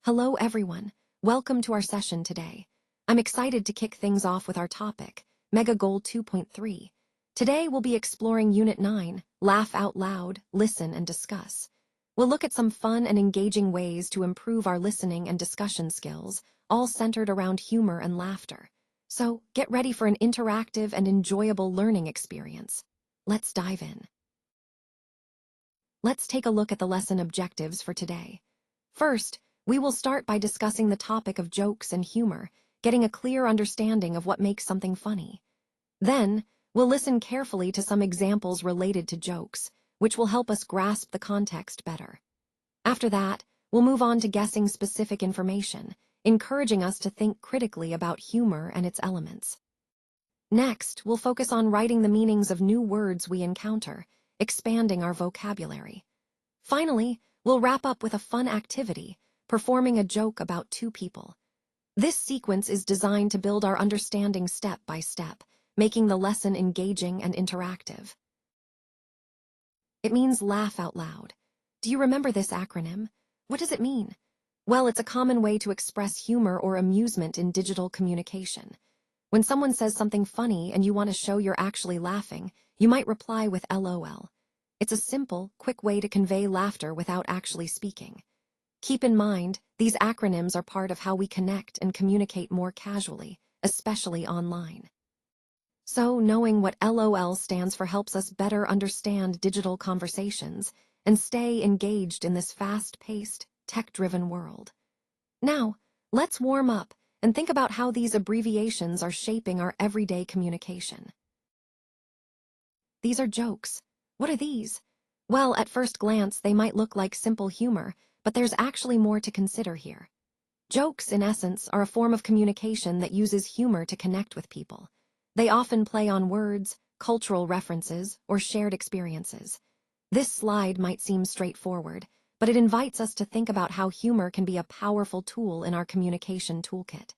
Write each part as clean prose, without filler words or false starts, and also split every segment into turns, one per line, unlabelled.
Hello everyone, welcome to our session today. I'm excited to kick things off with our topic, Mega Goal 2.3. Today we'll be exploring Unit 9, Laugh Out Loud, Listen and Discuss. We'll look at some fun and engaging ways to improve our listening and discussion skills, all centered around humor and laughter. So get ready for an interactive and enjoyable learning experience. Let's dive in. Let's take a look at the lesson objectives for today. First, we will start by discussing the topic of jokes and humor, getting a clear understanding of what makes something funny. Then, we'll listen carefully to some examples related to jokes, which will help us grasp the context better. After that, we'll move on to guessing specific information, encouraging us to think critically about humor and its elements. Next, we'll focus on writing the meanings of new words we encounter, expanding our vocabulary. Finally, we'll wrap up with a fun activity, performing a joke about two people. This sequence is designed to build our understanding step by step, making the lesson engaging and interactive. It means laugh out loud. Do you remember this acronym? What does it mean? Well, it's a common way to express humor or amusement in digital communication. When someone says something funny and you want to show you're actually laughing, you might reply with LOL. It's a simple, quick way to convey laughter without actually speaking. Keep in mind, these acronyms are part of how we connect and communicate more casually, especially online. So, knowing what LOL stands for helps us better understand digital conversations and stay engaged in this fast-paced, tech-driven world. Now, let's warm up and think about how these abbreviations are shaping our everyday communication. These are jokes. What are these? Well, at first glance, they might look like simple humor, but there's actually more to consider here. Jokes, in essence, are a form of communication that uses humor to connect with people. They often play on words, cultural references, or shared experiences. This slide might seem straightforward, but it invites us to think about how humor can be a powerful tool in our communication toolkit.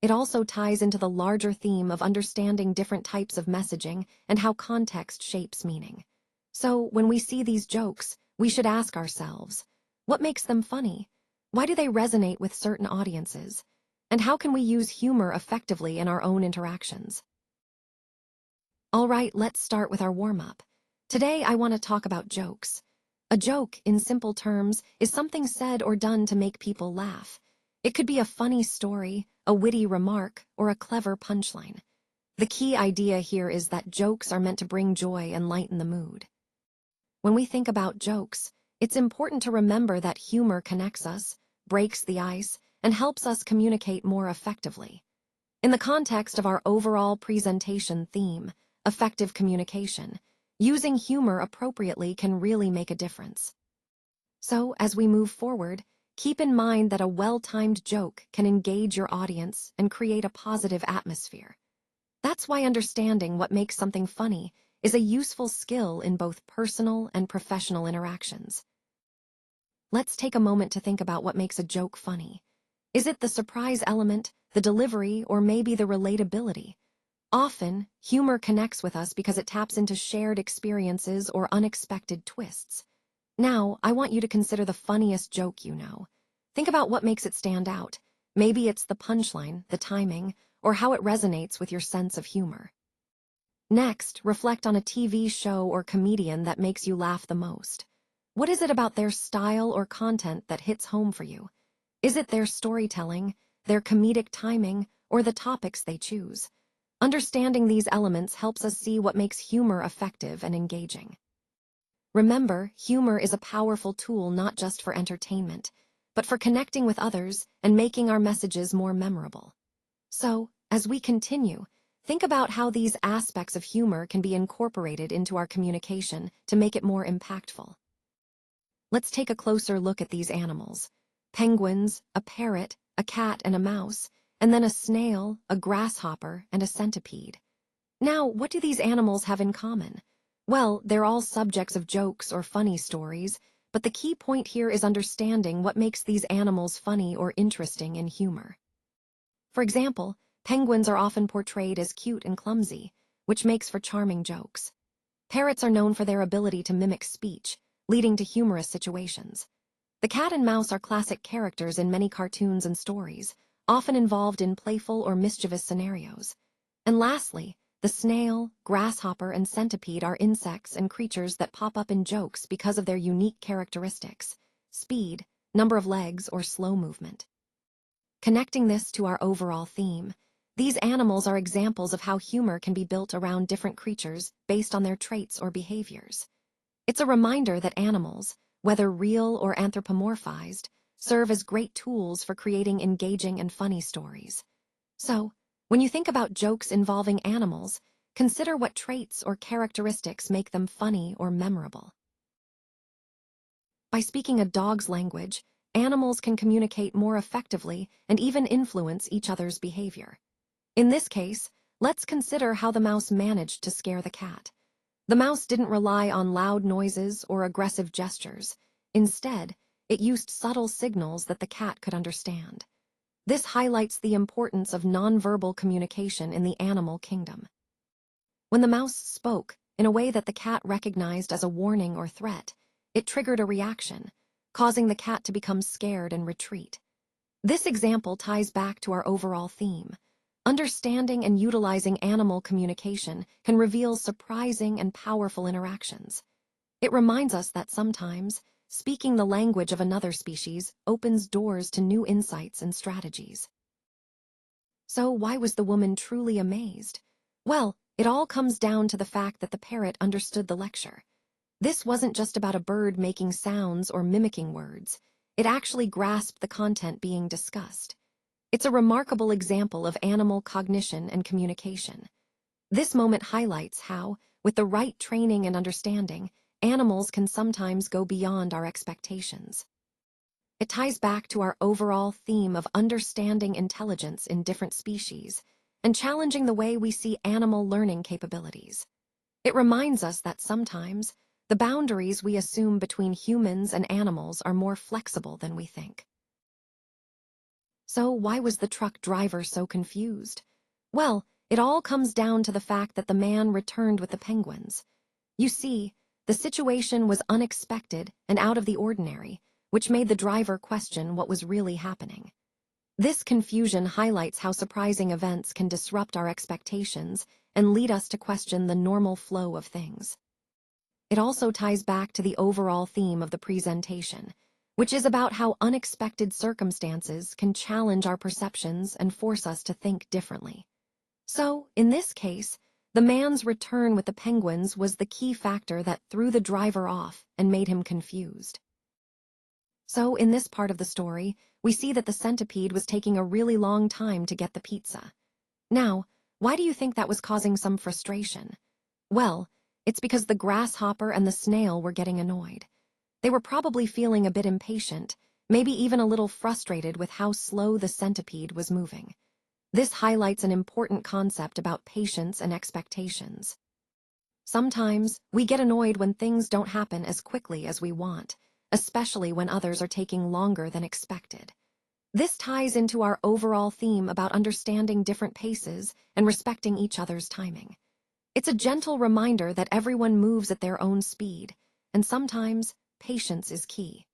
It also ties into the larger theme of understanding different types of messaging and how context shapes meaning. So, when we see these jokes, we should ask ourselves, what makes them funny? Why do they resonate with certain audiences? And how can we use humor effectively in our own interactions? All right, let's start with our warm-up. Today, I want to talk about jokes. A joke, in simple terms, is something said or done to make people laugh. It could be a funny story, a witty remark, or a clever punchline. The key idea here is that jokes are meant to bring joy and lighten the mood. When we think about jokes, it's important to remember that humor connects us, breaks the ice, and helps us communicate more effectively. In the context of our overall presentation theme, effective communication, using humor appropriately can really make a difference. So, as we move forward, keep in mind that a well-timed joke can engage your audience and create a positive atmosphere. That's why understanding what makes something funny is a useful skill in both personal and professional interactions. Let's take a moment to think about what makes a joke funny. Is it the surprise element, the delivery, or maybe the relatability? Often, humor connects with us because it taps into shared experiences or unexpected twists. Now, I want you to consider the funniest joke you know. Think about what makes it stand out. Maybe it's the punchline, the timing, or how it resonates with your sense of humor. Next, reflect on a TV show or comedian that makes you laugh the most. What is it about their style or content that hits home for you? Is it their storytelling, their comedic timing, or the topics they choose? Understanding these elements helps us see what makes humor effective and engaging. Remember, humor is a powerful tool not just for entertainment, but for connecting with others and making our messages more memorable. So, as we continue, think about how these aspects of humor can be incorporated into our communication to make it more impactful. Let's take a closer look at these animals. Penguins, a parrot, a cat, and a mouse, and then a snail, a grasshopper, and a centipede. Now, what do these animals have in common? Well, they're all subjects of jokes or funny stories, but the key point here is understanding what makes these animals funny or interesting in humor. For example, penguins are often portrayed as cute and clumsy, which makes for charming jokes. Parrots are known for their ability to mimic speech, leading to humorous situations. The cat and mouse are classic characters in many cartoons and stories, often involved in playful or mischievous scenarios. And lastly, the snail, grasshopper, and centipede are insects and creatures that pop up in jokes because of their unique characteristics: speed, number of legs, or slow movement. Connecting this to our overall theme, these animals are examples of how humor can be built around different creatures based on their traits or behaviors. It's a reminder that animals, whether real or anthropomorphized, serve as great tools for creating engaging and funny stories. So, when you think about jokes involving animals, consider what traits or characteristics make them funny or memorable. By speaking a dog's language, animals can communicate more effectively and even influence each other's behavior. In this case, let's consider how the mouse managed to scare the cat. The mouse didn't rely on loud noises or aggressive gestures. Instead, it used subtle signals that the cat could understand. This highlights the importance of nonverbal communication in the animal kingdom. When the mouse spoke in a way that the cat recognized as a warning or threat, it triggered a reaction, causing the cat to become scared and retreat. This example ties back to our overall theme. Understanding and utilizing animal communication can reveal surprising and powerful interactions. It reminds us that sometimes, speaking the language of another species opens doors to new insights and strategies. So why was the woman truly amazed? Well, it all comes down to the fact that the parrot understood the lecture. This wasn't just about a bird making sounds or mimicking words. It actually grasped the content being discussed. It's a remarkable example of animal cognition and communication. This moment highlights how, with the right training and understanding, animals can sometimes go beyond our expectations. It ties back to our overall theme of understanding intelligence in different species and challenging the way we see animal learning capabilities. It reminds us that sometimes the boundaries we assume between humans and animals are more flexible than we think. So why was the truck driver so confused? Well, it all comes down to the fact that the man returned with the penguins. You see, the situation was unexpected and out of the ordinary, which made the driver question what was really happening. This confusion highlights how surprising events can disrupt our expectations and lead us to question the normal flow of things. It also ties back to the overall theme of the presentation, which is about how unexpected circumstances can challenge our perceptions and force us to think differently. So, in this case, the man's return with the penguins was the key factor that threw the driver off and made him confused. So, in this part of the story, we see that the centipede was taking a really long time to get the pizza. Now, why do you think that was causing some frustration? Well, it's because the grasshopper and the snail were getting annoyed. They were probably feeling a bit impatient, maybe even a little frustrated with how slow the centipede was moving. This highlights an important concept about patience and expectations. Sometimes, we get annoyed when things don't happen as quickly as we want, especially when others are taking longer than expected. This ties into our overall theme about understanding different paces and respecting each other's timing. It's a gentle reminder that everyone moves at their own speed, and sometimes, patience is key.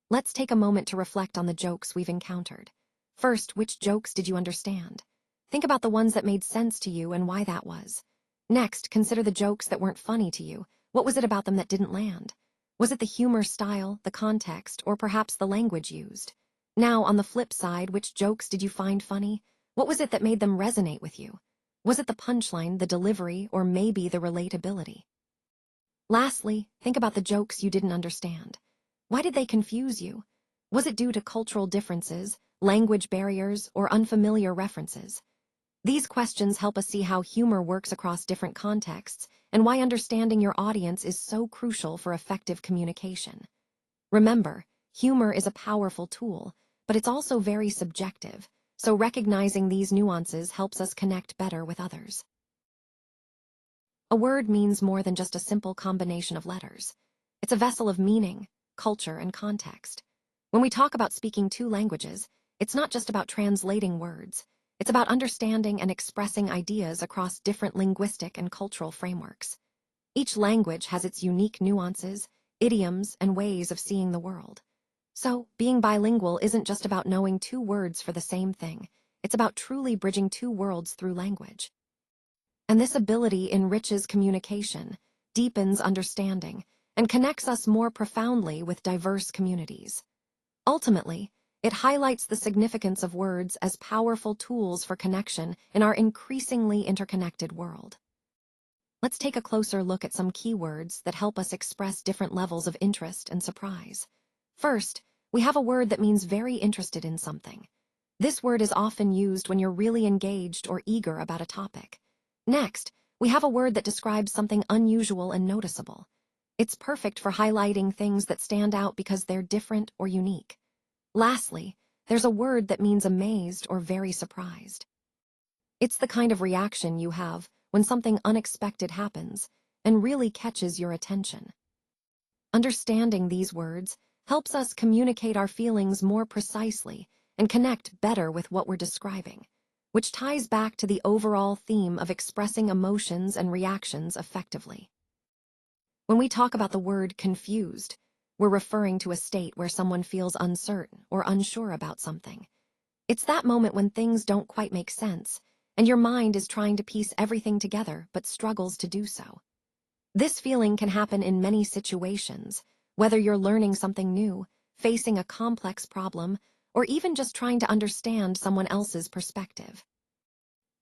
Let's take a moment to reflect on the jokes we've encountered. First, which jokes did you understand? Think about the ones that made sense to you and why that was. Next, consider the jokes that weren't funny to you. What was it about them that didn't land? Was it the humor style, the context, or perhaps the language used? Now, on the flip side, which jokes did you find funny? What was it that made them resonate with you? Was it the punchline, the delivery, or maybe the relatability? Lastly, think about the jokes you didn't understand. Why did they confuse you? Was it due to cultural differences, language barriers, or unfamiliar references? These questions help us see how humor works across different contexts and why understanding your audience is so crucial for effective communication. Remember, humor is a powerful tool, but it's also very subjective, so recognizing these nuances helps us connect better with others. A word means more than just a simple combination of letters. It's a vessel of meaning, culture, and context. When we talk about speaking two languages, it's not just about translating words. It's about understanding and expressing ideas across different linguistic and cultural frameworks. Each language has its unique nuances, idioms, and ways of seeing the world. So, being bilingual isn't just about knowing two words for the same thing. It's about truly bridging two worlds through language. And this ability enriches communication, deepens understanding, and connects us more profoundly with diverse communities. Ultimately, it highlights the significance of words as powerful tools for connection in our increasingly interconnected world. Let's take a closer look at some keywords that help us express different levels of interest and surprise. First, we have a word that means very interested in something. This word is often used when you're really engaged or eager about a topic. Next, we have a word that describes something unusual and noticeable. It's perfect for highlighting things that stand out because they're different or unique. Lastly, there's a word that means amazed or very surprised. It's the kind of reaction you have when something unexpected happens and really catches your attention. Understanding these words helps us communicate our feelings more precisely and connect better with what we're describing, which ties back to the overall theme of expressing emotions and reactions effectively. When we talk about the word confused, we're referring to a state where someone feels uncertain or unsure about something. It's that moment when things don't quite make sense, and your mind is trying to piece everything together but struggles to do so. This feeling can happen in many situations, whether you're learning something new, facing a complex problem, or even just trying to understand someone else's perspective.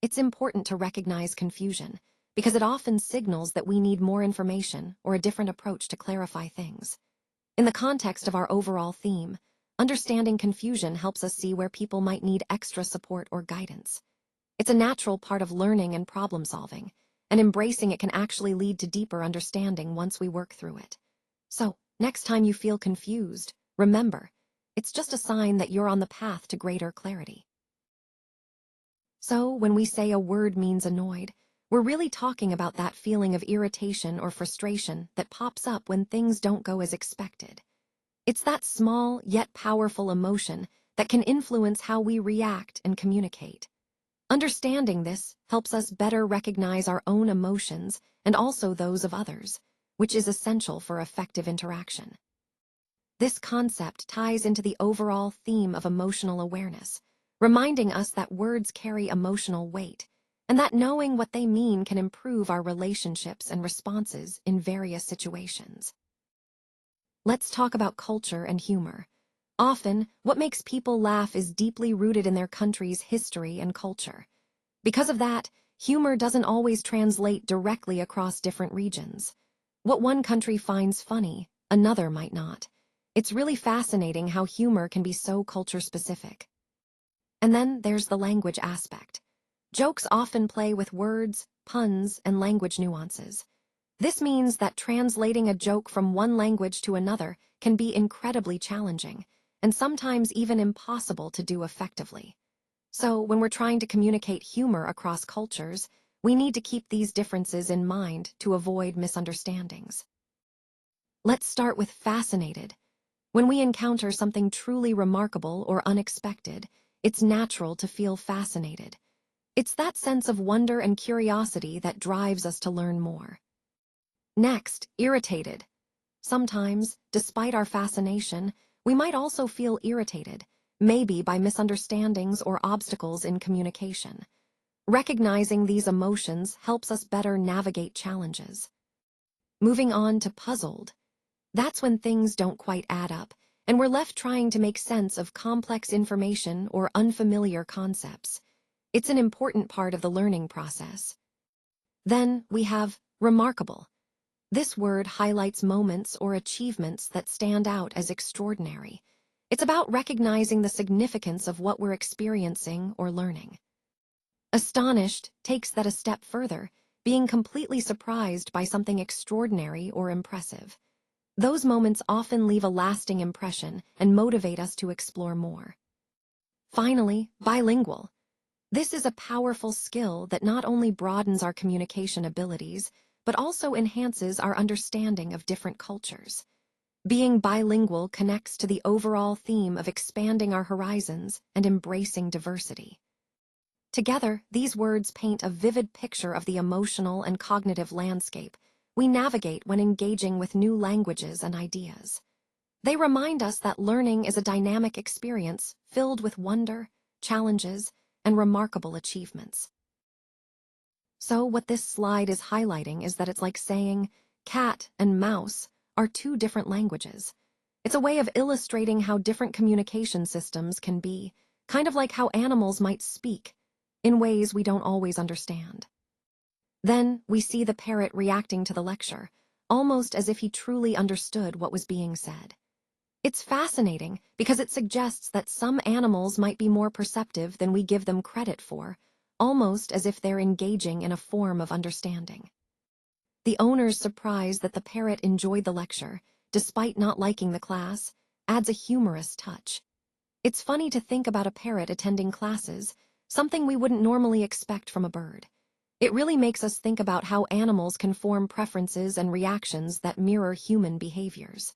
It's important to recognize confusion, because it often signals that we need more information or a different approach to clarify things. In the context of our overall theme, understanding confusion helps us see where people might need extra support or guidance. It's a natural part of learning and problem solving, and embracing it can actually lead to deeper understanding once we work through it. So, next time you feel confused, remember, it's just a sign that you're on the path to greater clarity. So, when we say a word means annoyed, we're really talking about that feeling of irritation or frustration that pops up when things don't go as expected. It's that small yet powerful emotion that can influence how we react and communicate. Understanding this helps us better recognize our own emotions and also those of others, which is essential for effective interaction. This concept ties into the overall theme of emotional awareness, reminding us that words carry emotional weight, and that knowing what they mean can improve our relationships and responses in various situations. Let's talk about culture and humor. Often, what makes people laugh is deeply rooted in their country's history and culture. Because of that, humor doesn't always translate directly across different regions. What one country finds funny, another might not. It's really fascinating how humor can be so culture-specific. And then there's the language aspect. Jokes often play with words, puns, and language nuances. This means that translating a joke from one language to another can be incredibly challenging, and sometimes even impossible to do effectively. So, when we're trying to communicate humor across cultures, we need to keep these differences in mind to avoid misunderstandings. Let's start with fascinated. When we encounter something truly remarkable or unexpected, it's natural to feel fascinated. It's that sense of wonder and curiosity that drives us to learn more. Next, irritated. Sometimes, despite our fascination, we might also feel irritated, maybe by misunderstandings or obstacles in communication. Recognizing these emotions helps us better navigate challenges. Moving on to puzzled. That's when things don't quite add up, and we're left trying to make sense of complex information or unfamiliar concepts. It's an important part of the learning process. Then we have remarkable. This word highlights moments or achievements that stand out as extraordinary. It's about recognizing the significance of what we're experiencing or learning. Astonished takes that a step further, being completely surprised by something extraordinary or impressive. Those moments often leave a lasting impression and motivate us to explore more. Finally, bilingual. This is a powerful skill that not only broadens our communication abilities, but also enhances our understanding of different cultures. Being bilingual connects to the overall theme of expanding our horizons and embracing diversity. Together, these words paint a vivid picture of the emotional and cognitive landscape, we navigate when engaging with new languages and ideas. They remind us that learning is a dynamic experience filled with wonder, challenges, and remarkable achievements. So what this slide is highlighting is that it's like saying cat and mouse are two different languages. It's a way of illustrating how different communication systems can be, kind of like how animals might speak, in ways we don't always understand. Then we see the parrot reacting to the lecture, almost as if he truly understood what was being said. It's fascinating because it suggests that some animals might be more perceptive than we give them credit for, almost as if they're engaging in a form of understanding. The owner's surprise that the parrot enjoyed the lecture, despite not liking the class, adds a humorous touch. It's funny to think about a parrot attending classes, something we wouldn't normally expect from a bird. It really makes us think about how animals can form preferences and reactions that mirror human behaviors.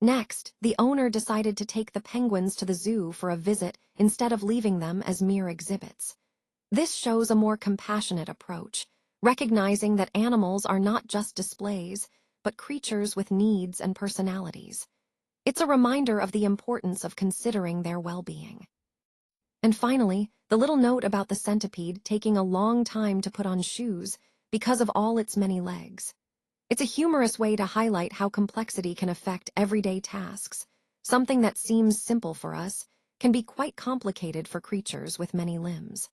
Next, the owner decided to take the penguins to the zoo for a visit instead of leaving them as mere exhibits. This shows a more compassionate approach, recognizing that animals are not just displays, but creatures with needs and personalities. It's a reminder of the importance of considering their well-being. And finally, the little note about the centipede taking a long time to put on shoes because of all its many legs. It's a humorous way to highlight how complexity can affect everyday tasks. Something that seems simple for us can be quite complicated for creatures with many limbs.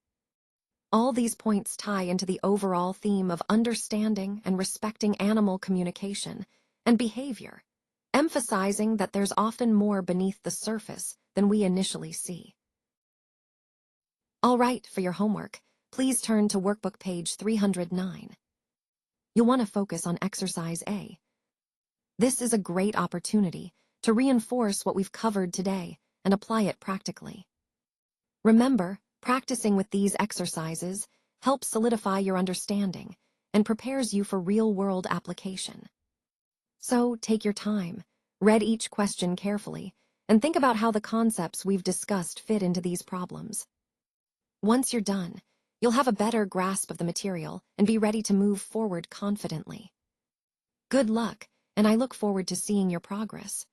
All these points tie into the overall theme of understanding and respecting animal communication and behavior, emphasizing that there's often more beneath the surface than we initially see. All right, for your homework, please turn to Workbook page 309. You'll want to focus on Exercise A. This is a great opportunity to reinforce what we've covered today and apply it practically. Remember, practicing with these exercises helps solidify your understanding and prepares you for real-world application. So take your time, read each question carefully, and think about how the concepts we've discussed fit into these problems. Once you're done, you'll have a better grasp of the material and be ready to move forward confidently. Good luck, and I look forward to seeing your progress.